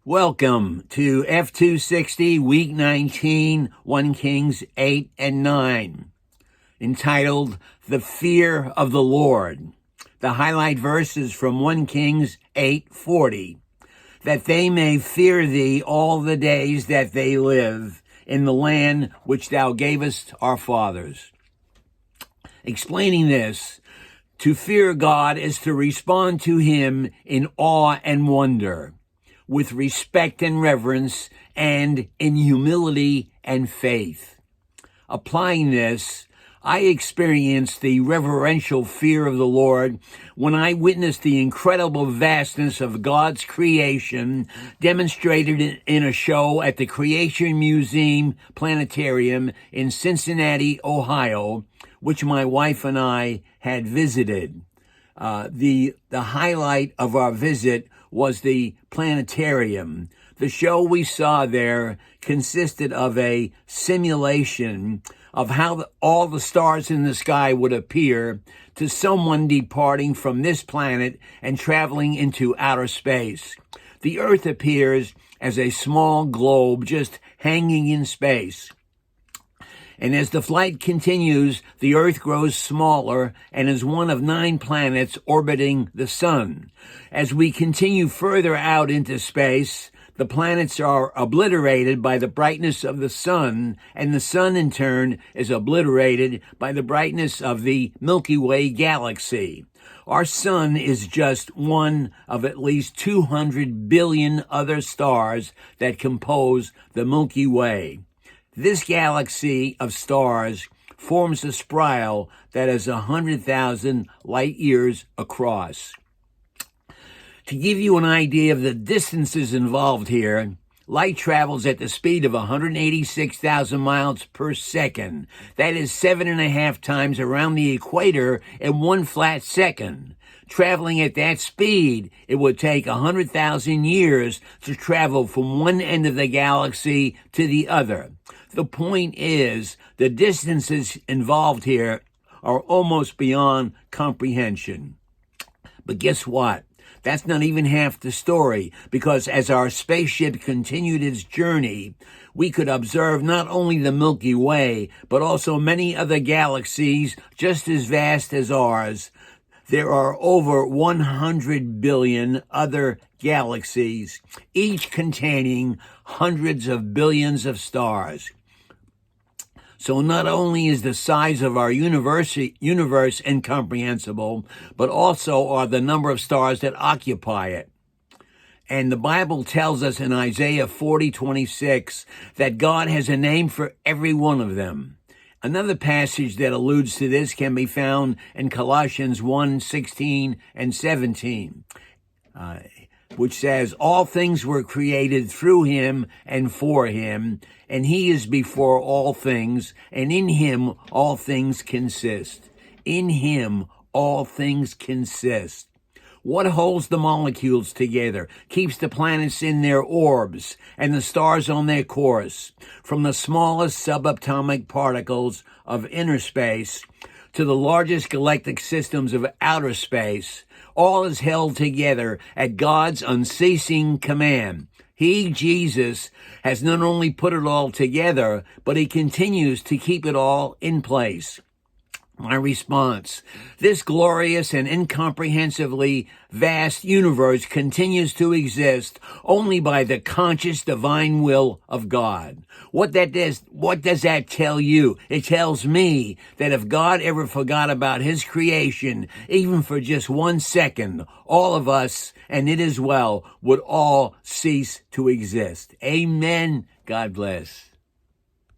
Welcome to F260, Week 19, 1 Kings 8 and 9, entitled The Fear of the Lord. The highlight verse is from 1 Kings 8:40, that they may fear thee all the days that they live in the land which thou gavest our fathers. Explaining this, to fear God is to respond to him in awe and wonder, with respect and reverence, and in humility and faith. Applying this, I experienced the reverential fear of the Lord when I witnessed the incredible vastness of God's creation demonstrated in a show at the Creation Museum Planetarium in Cincinnati, Ohio, which my wife and I had visited. The highlight of our visit was the planetarium. The show we saw there consisted of a simulation of how all the stars in the sky would appear to someone departing from this planet and traveling into outer space. The Earth appears as a small globe just hanging in space. And as the flight continues, the Earth grows smaller and is one of 9 planets orbiting the sun. As we continue further out into space, the planets are obliterated by the brightness of the sun, and the sun in turn is obliterated by the brightness of the Milky Way galaxy. Our sun is just one of at least 200 billion other stars that compose the Milky Way. This galaxy of stars forms a spiral that is 100,000 light years across. To give you an idea of the distances involved here, light travels at the speed of 186,000 miles per second. That is 7.5 times around the equator in one flat second. Traveling at that speed, it would take 100,000 years to travel from one end of the galaxy to the other. The point is, the distances involved here are almost beyond comprehension. But guess what? That's not even half the story, because as our spaceship continued its journey, we could observe not only the Milky Way, but also many other galaxies just as vast as ours. There are over 100 billion other galaxies, each containing hundreds of billions of stars. So not only is the size of our universe incomprehensible, but also are the number of stars that occupy it. And the Bible tells us in Isaiah 40:26 that God has a name for every one of them. Another passage that alludes to this can be found in Colossians 1:16 and 17. Which says, all things were created through him and for him, and he is before all things, and in him all things consist. In him all things consist. What holds the molecules together, keeps the planets in their orbs and the stars on their course, from the smallest subatomic particles of inner space to the largest galactic systems of outer space? All is held together at God's unceasing command. He, Jesus, has not only put it all together, but he continues to keep it all in place. My response: this glorious and incomprehensibly vast universe continues to exist only by the conscious divine will of God. What does that tell you? It tells me that if God ever forgot about his creation, even for just 1 second, all of us, and it as well, would all cease to exist. Amen. God bless.